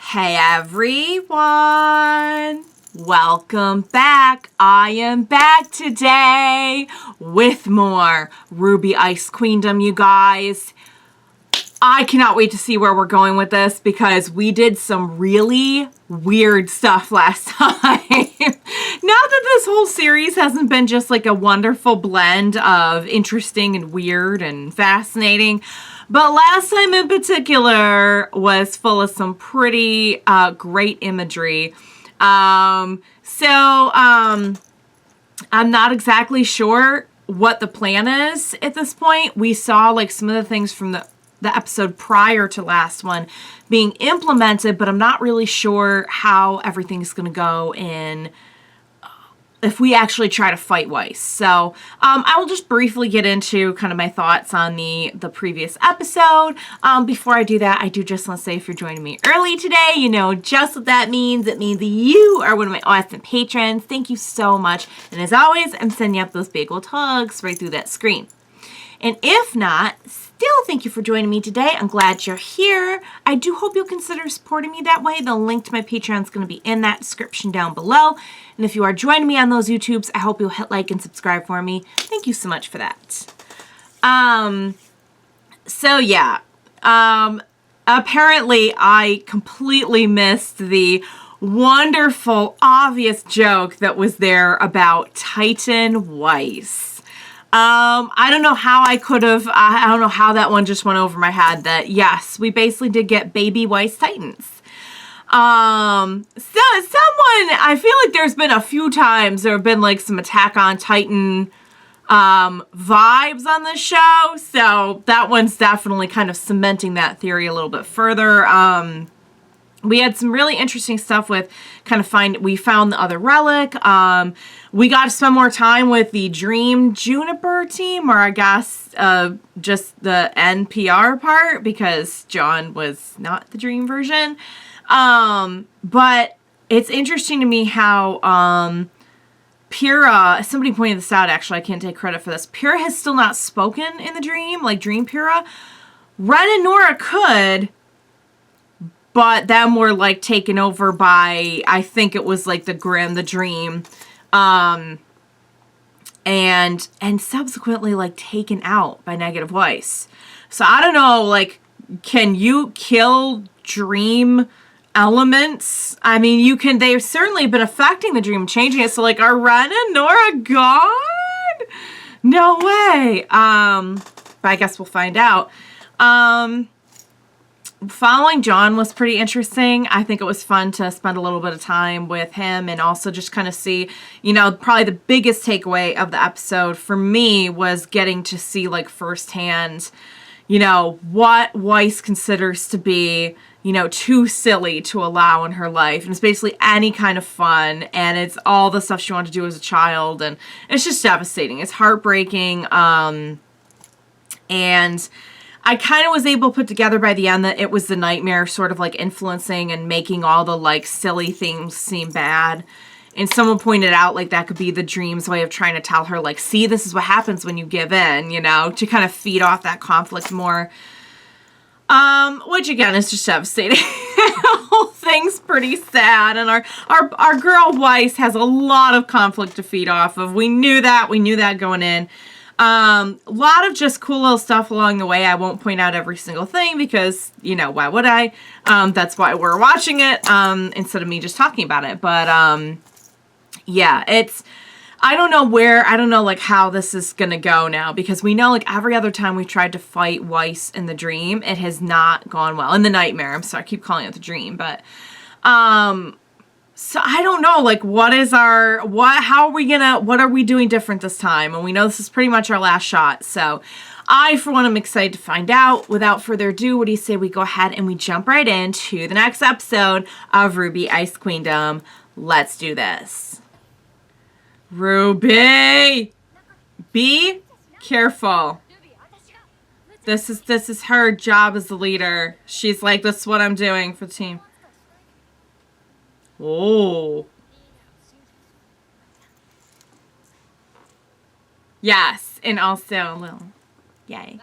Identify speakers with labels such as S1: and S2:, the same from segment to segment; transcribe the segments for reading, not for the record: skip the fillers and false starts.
S1: Hey everyone! Welcome back. I am back today with more RWBY Ice Queendom, you guys. I cannot wait to see where we're going with this because we did some really weird stuff last time. Not that this whole series hasn't been just like a wonderful blend of interesting and weird and fascinating, but last time in particular was full of some pretty great imagery. I'm not exactly sure what the plan is at this point. We saw like some of the things from the episode prior to last one being implemented, but I'm not really sure how everything's going to go in if we actually try to fight Weiss. So I will just briefly get into kind of my thoughts on the previous episode. Before I do that, I do just want to say if you're joining me early today, you know just what that means. It means that you are one of my awesome patrons. Thank you so much. And as always, I'm sending up those big old hugs right through that screen. And if not, still thank you for joining me today. I'm glad you're here. I do hope you'll consider supporting me that way. The link to my Patreon is going to be in that description down below. And if you are joining me on those YouTubes, I hope you'll hit like and subscribe for me. Thank you so much for that. Apparently I completely missed the wonderful, obvious joke that was there about Titan Weiss. I don't know how I don't know how that one just went over my head that yes, we basically did get baby Weiss Titans. I feel like there's been a few times there have been like some Attack on Titan, vibes on the show. So that one's definitely kind of cementing that theory a little bit further. We had some really interesting stuff with we found the other relic. We got to spend more time with the Dream Juniper team, or I guess just the NPR part, because John was not the Dream version. But it's interesting to me how Pyrrha, somebody pointed this out actually, I can't take credit for this. Pyrrha has still not spoken in the Dream, like Dream Pyrrha. Ren and Nora could, but then were like taken over by, I think it was like the Dream, and subsequently like taken out by Negative Weiss. So I don't know, like, can you kill Dream elements? I mean, you can. They've certainly been affecting the Dream, changing it. So like, are Ren and Nora gone? No way. But I guess we'll find out. Following John was pretty interesting. I think it was fun to spend a little bit of time with him and also just kind of see, you know, probably the biggest takeaway of the episode for me was getting to see like firsthand, you know, what Weiss considers to be, you know, too silly to allow in her life. And it's basically any kind of fun, and it's all the stuff she wanted to do as a child, and it's just devastating. It's heartbreaking. And I kind of was able to put together by the end that it was the nightmare sort of like influencing and making all the like silly things seem bad. And someone pointed out like that could be the Dream's way of trying to tell her like, see, this is what happens when you give in, you know, to kind of feed off that conflict more. Which again is just devastating. The whole thing's pretty sad, and our girl Weiss has a lot of conflict to feed off of. We knew that going in. A lot of just cool little stuff along the way. I won't point out every single thing because, you know, why would I? That's why we're watching it, instead of me just talking about it. But, yeah, I don't know like how this is gonna go now, because we know like every other time we've tried to fight Weiss in the Dream, it has not gone well. In the Nightmare, I'm sorry, I keep calling it the Dream, but, so I don't know, like, what are we doing different this time? And we know this is pretty much our last shot. So I, for one, am excited to find out. Without further ado, what do you say we go ahead and we jump right into the next episode of RWBY Ice Queendom. Let's do this. RWBY! Be careful. This is her job as the leader. She's like, this is what I'm doing for the team. Oh. Yes, and also a little, yay.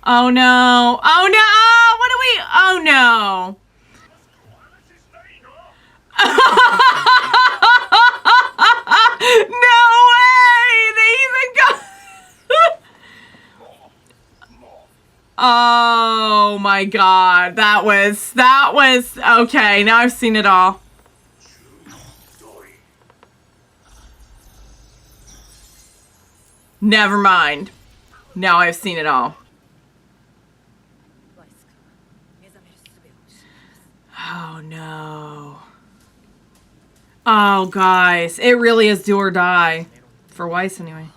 S1: Oh no, oh no, what do we, oh no. Oh my god. That was okay. Now I've seen it all. Never mind. Now I've seen it all. Oh no. Oh guys, it really is do or die. For Weiss anyway.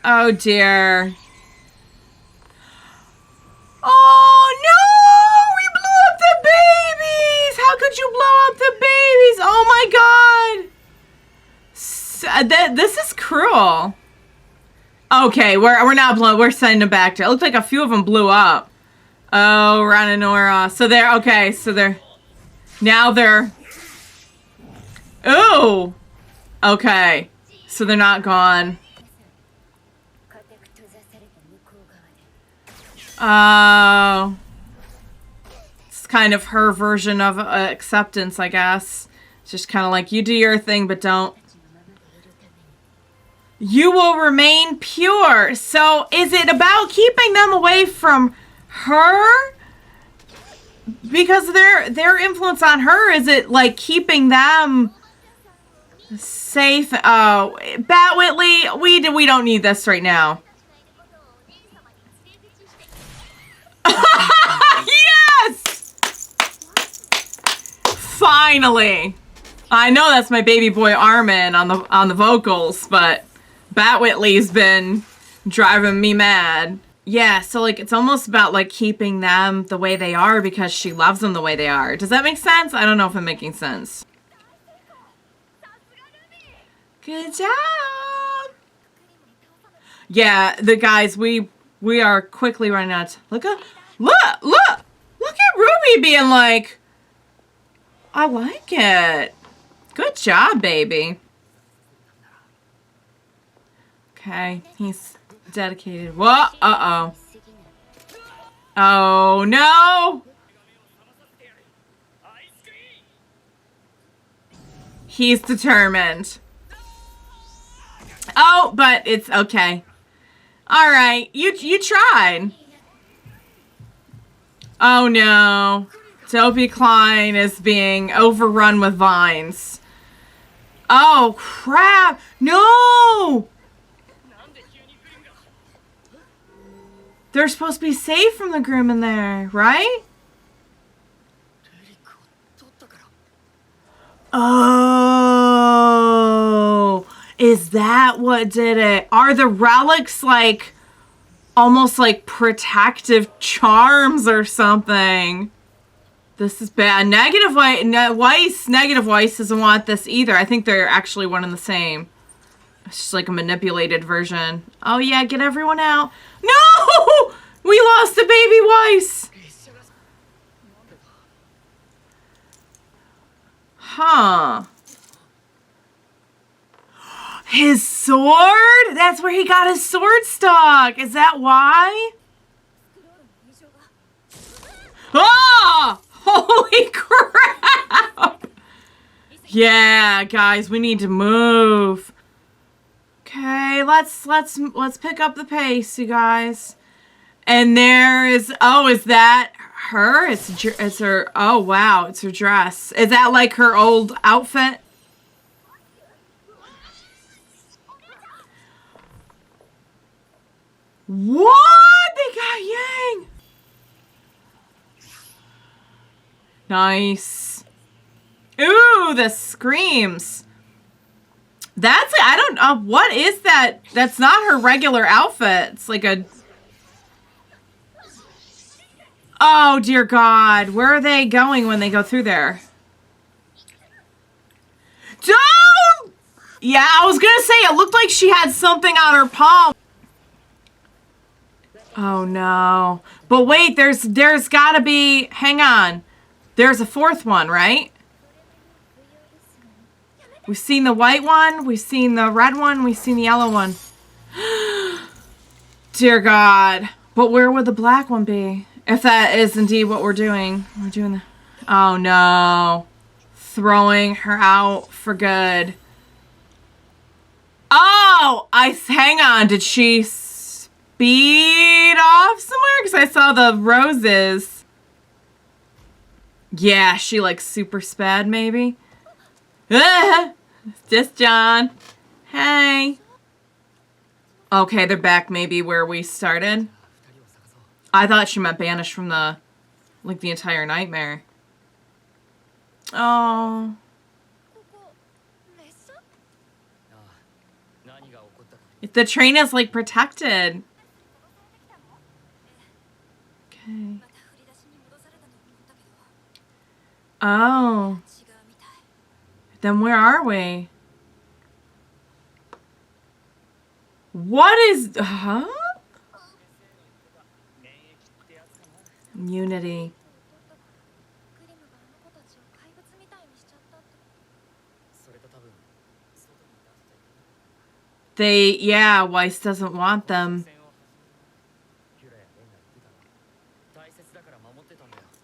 S1: Oh dear. Oh no! We blew up the babies! How could you blow up the babies? Oh my god! This is cruel. Okay, we're not blowing. We're sending them back to. It looked like a few of them blew up. Oh, Rananora. So they're okay. So they're now they're. Ooh. Okay. So they're not gone. Oh. It's kind of her version of acceptance, I guess. It's just kind of like, you do your thing, but don't. You will remain pure. So is it about keeping them away from her? Because their influence on her, is it like keeping them safe? Oh, Bat Whitley, we don't need this right now. Yes! Finally. I know that's my baby boy Armin on the vocals, but Bat Whitley's been driving me mad. Yeah, so like it's almost about like keeping them the way they are because she loves them the way they are. Does that make sense? I don't know if I'm making sense. Good job. Yeah, the guys, we are quickly running out. Look at RWBY being like, I like it. Good job, baby. Okay, he's dedicated. What? Uh-oh. Oh, no! He's determined. Oh, but it's okay. Alright, you tried. Oh, no. Dopey Klein is being overrun with vines. Oh, crap! No! They're supposed to be safe from the groom in there, right? Oh, is that what did it? Are the relics like almost like protective charms or something? This is bad. Negative Weiss doesn't want this either. I think they're actually one and the same. It's just like a manipulated version. Oh yeah, get everyone out. No! We lost the baby Weiss! Huh. His sword? That's where he got his sword stock. Is that why? Ah! Holy crap! Yeah, guys, we need to move. Okay, let's pick up the pace, you guys. And there is, oh, is that her? It's her, oh wow, it's her dress. Is that like her old outfit? What? They got Yang. Nice. Ooh, the screams. That's, I don't know, what is that? That's not her regular outfit. It's like a... Oh, dear God. Where are they going when they go through there? Don't! Yeah, I was gonna say, it looked like she had something on her palm. Oh, no. But wait, there's gotta be... Hang on. There's a fourth one, right? We've seen the white one, we've seen the red one, we've seen the yellow one. Dear God. But where would the black one be? If that is indeed what we're doing. We're doing the... Oh, no. Throwing her out for good. Oh! Hang on. Did she speak speed off somewhere? Because I saw the roses. Yeah, she like super sped maybe. Just John. Hey. Okay, they're back maybe where we started. I thought she meant banished from the, like, the entire nightmare. Oh. The train is, like, protected. Okay. Oh. Then where are we? What is... Huh? Unity. Yeah, Weiss doesn't want them.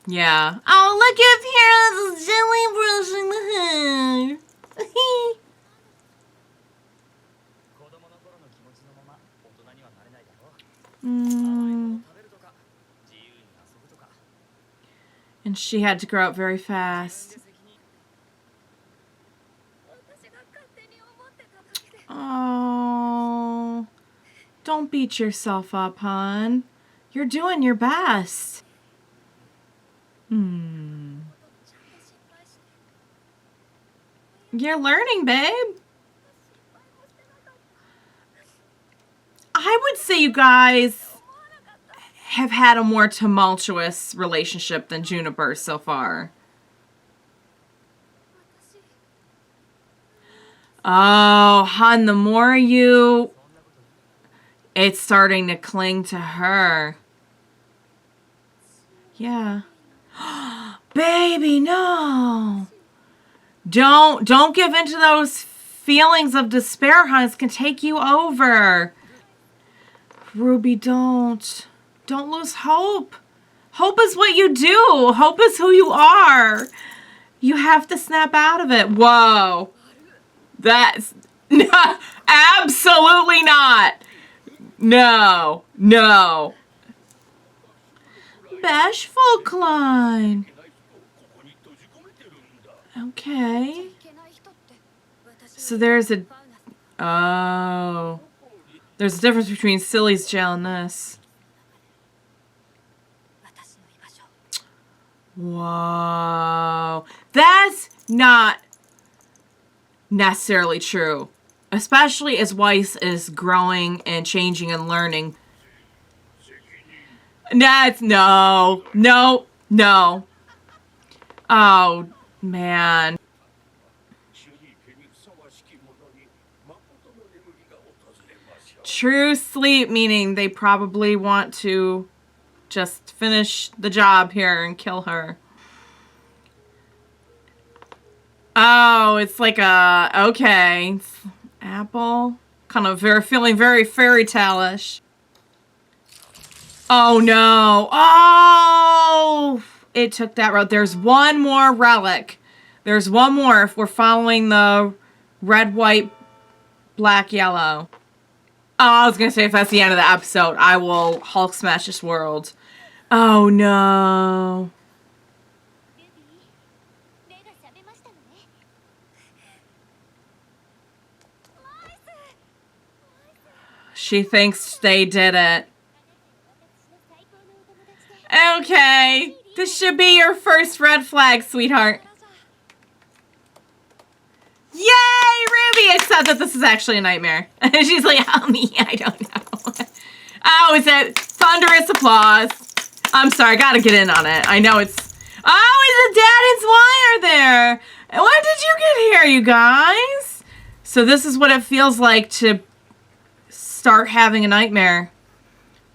S1: Yeah. Oh, look at Pierre's jelly brushing the hair. And she had to grow up very fast. Oh, don't beat yourself up, hon. You're doing your best. You're learning, babe. I would say you guys have had a more tumultuous relationship than Juniper so far. Oh, hon, the more you... It's starting to cling to her. Yeah. Baby, no. Don't give in to those feelings of despair, hon. It can take you over. Ruby, don't. Don't lose hope. Hope is what you do. Hope is who you are. You have to snap out of it. Whoa. That's... Absolutely not. No. No. Bashful Klein. Okay. So there's a... Oh. There's a difference between Silly's jail and this. Whoa. That's not necessarily true. Especially as Weiss is growing and changing and learning. That's... No. No. No. Oh, man. True sleep, meaning they probably want to just finish the job here and kill her. Oh, it's like a... Okay. Apple. Kind of feeling very fairy tale-ish. Oh, no. Oh! It took that road. There's one more relic. There's one more if we're following the red, white, black, yellow. Oh, I was going to say if that's the end of the episode, I will Hulk smash this world. Oh, no. She thinks they did it. Okay. This should be your first red flag, sweetheart. Yay, Ruby! I said that this is actually a nightmare. And she's like, oh, me, I don't know. Oh, is it thunderous applause? I'm sorry, I gotta get in on it. I know it's... Oh, is it Dad and Sly are there? When did you get here, you guys? So this is what it feels like to start having a nightmare.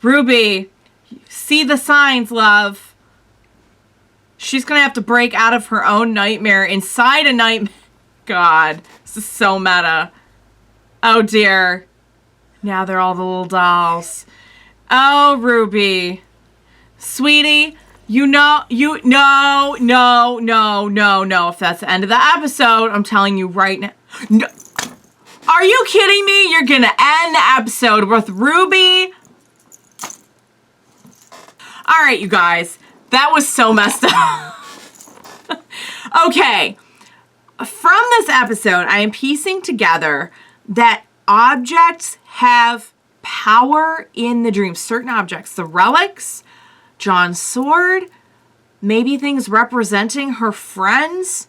S1: Ruby, see the signs, love. She's gonna have to break out of her own nightmare inside a nightmare. God, this is so meta. Oh dear. Now they're all the little dolls. Oh, Ruby. Sweetie, no. If that's the end of the episode, I'm telling you right now. No. Are you kidding me? You're gonna end the episode with Ruby All right, you guys. That was so messed up. Okay. From this episode, I am piecing together that objects have power in the dream. Certain objects. The relics, John's sword, maybe things representing her friends.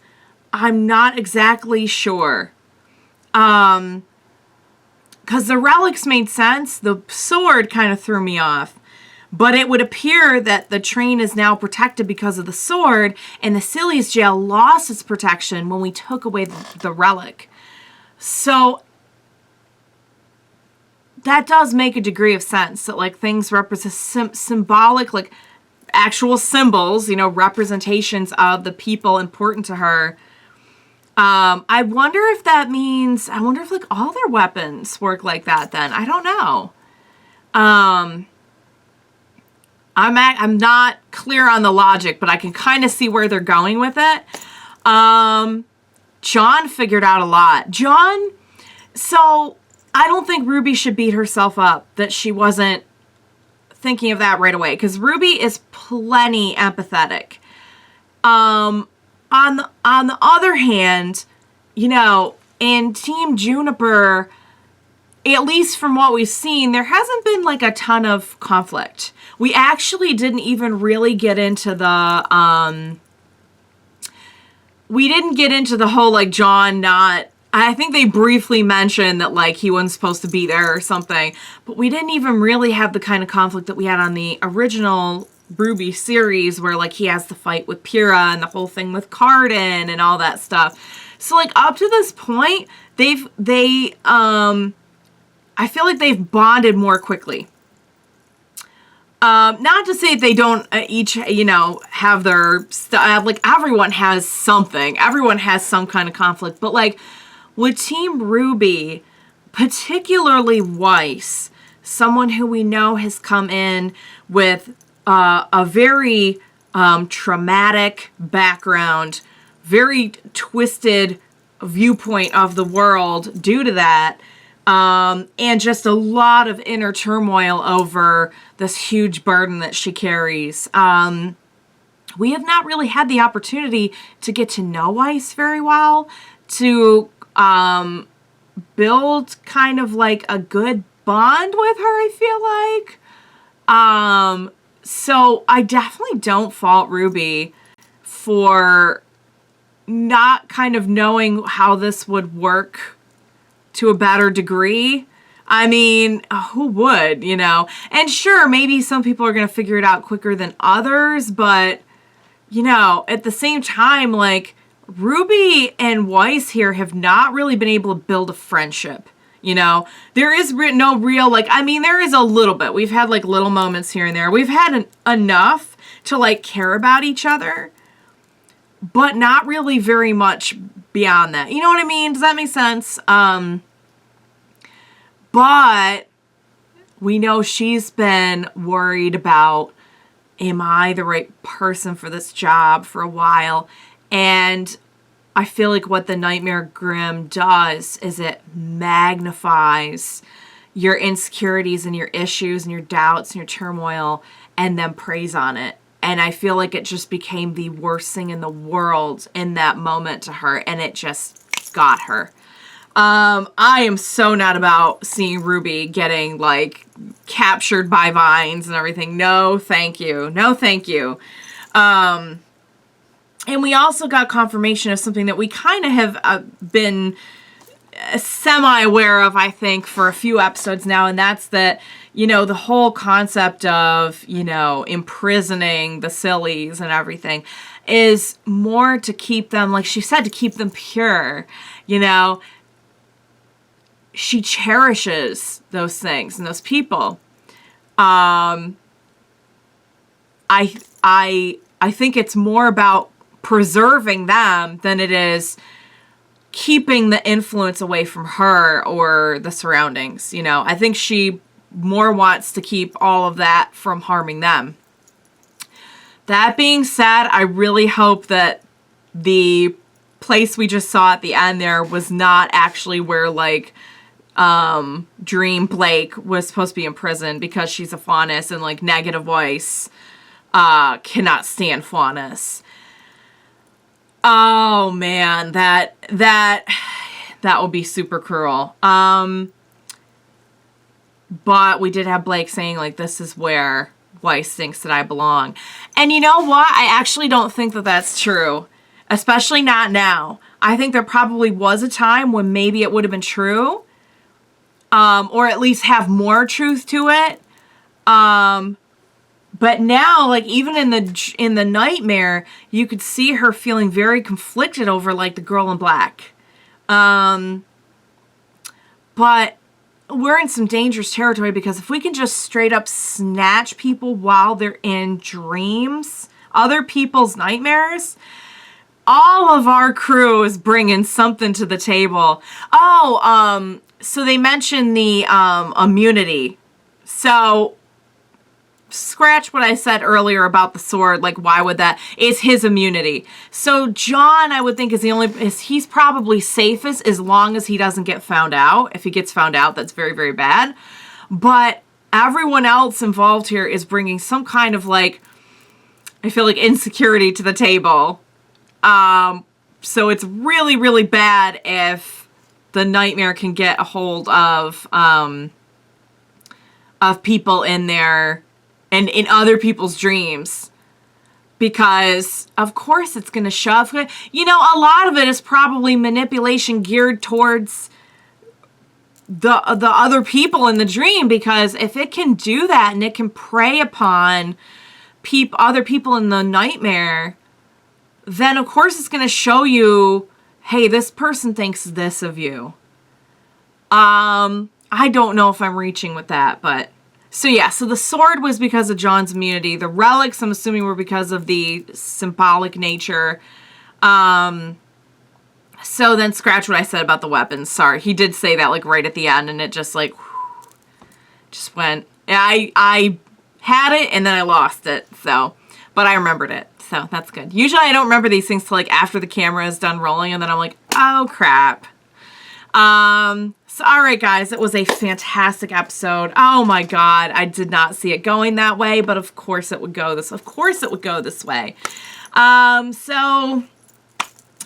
S1: I'm not exactly sure. Because the relics made sense. The sword kind of threw me off. But it would appear that the train is now protected because of the sword, and the Silly's jail lost its protection when we took away the relic. So that does make a degree of sense, that like things represent symbolic, like actual symbols, you know, representations of the people important to her. I wonder if that means, I wonder if like all their weapons work like that then. I don't know. I'm not clear on the logic, but I can kind of see where they're going with it. John figured out a lot. So I don't think Ruby should beat herself up that she wasn't thinking of that right away, because Ruby is plenty empathetic. On the other hand, you know, in Team Juniper, at least from what we've seen, there hasn't been like a ton of conflict. We actually didn't even really get into the, we didn't get into the whole like John not, I think they briefly mentioned that like he wasn't supposed to be there or something, but we didn't even really have the kind of conflict that we had on the original RWBY series where like he has the fight with Pyrrha and the whole thing with Cardin and all that stuff. So like up to this point, I feel like they've bonded more quickly. Not to say they don't each, you know, have their like everyone has something. Everyone has some kind of conflict. But like with Team RWBY, particularly Weiss, someone who we know has come in with a very traumatic background, very twisted viewpoint of the world due to that. And just a lot of inner turmoil over this huge burden that she carries. We have not really had the opportunity to get to know Weiss very well, to build kind of like a good bond with her, I feel like. So I definitely don't fault Ruby for not kind of knowing how this would work to a better degree. I mean, who would, you know? And sure, maybe some people are going to figure it out quicker than others, but, you know, at the same time, like, Ruby and Weiss here have not really been able to build a friendship, you know? There is no real, like, I mean, there is a little bit. We've had, like, little moments here and there. We've had enough to, like, care about each other, but not really very much beyond that. You know what I mean? Does that make sense? But we know she's been worried about, am I the right person for this job for a while? And I feel like what the Nightmare Grim does is it magnifies your insecurities and your issues and your doubts and your turmoil and then preys on it. And I feel like it just became the worst thing in the world in that moment to her, and it just got her. I am so not about seeing Ruby getting, like, captured by vines and everything. No, thank you. No, thank you. And we also got confirmation of something that we kind of have been semi-aware of, I think, for a few episodes now, and that's that, you know, the whole concept of, you know, imprisoning the Sillies and everything is more to keep them, like she said, to keep them pure, you know. She cherishes those things and those people. I think it's more about preserving them than it is keeping the influence away from her or the surroundings. You know, I think she more wants to keep all of that from harming them. That being said, I really hope that the place we just saw at the end there was not actually where, like, Dream Blake was supposed to be in prison, because she's a Faunus and, like, negative Weiss. cannot stand Faunus. Oh man, that would be super cruel. But we did have Blake saying, like, this is where Weiss thinks that I belong. And you know what? I actually don't think that that's true. Especially not now. I think there probably was a time when maybe it would have been true. Or at least have more truth to it. But now, like, even in the nightmare, you could see her feeling very conflicted over, like, the girl in black. But we're in some dangerous territory, because if we can just straight up snatch people while they're in dreams, other people's nightmares, all of our crew is bringing something to the table. Oh, so they mentioned the immunity. So scratch what I said earlier about the sword. Like, why would that? It's his immunity. So John, I would think, he's probably safest as long as he doesn't get found out. If he gets found out, that's very, very bad. But everyone else involved here is bringing some kind of, like, I feel like, insecurity to the table. So it's really, really bad if the nightmare can get a hold of people in there and in other people's dreams, because of course it's going to shove. You know, a lot of it is probably manipulation geared towards the other people in the dream, because if it can do that and it can prey upon other people in the nightmare, then of course it's going to show you, hey, this person thinks this of you. I don't know if I'm reaching with that, but so yeah, so the sword was because of John's immunity. The relics, I'm assuming, were because of the symbolic nature. So then scratch what I said about the weapons. Sorry, he did say that, like, right at the end, and it just, like, just went. I had it, and then I lost it, so, but I remembered it, so that's good. Usually I don't remember these things till, like, after the camera is done rolling, and then I'm like, oh, crap. So, all right, guys, it was a fantastic episode. Oh my God, I did not see it going that way, but of course it would go this way. So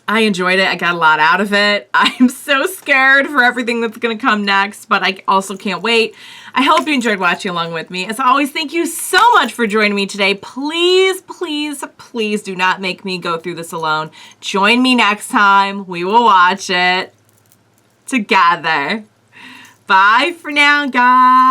S1: I enjoyed it. I got a lot out of it. I'm so scared for everything that's going to come next, but I also can't wait. I hope you enjoyed watching along with me. As always, thank you so much for joining me today. Please, please, please do not make me go through this alone. Join me next time. We will watch it together. Bye for now, guys.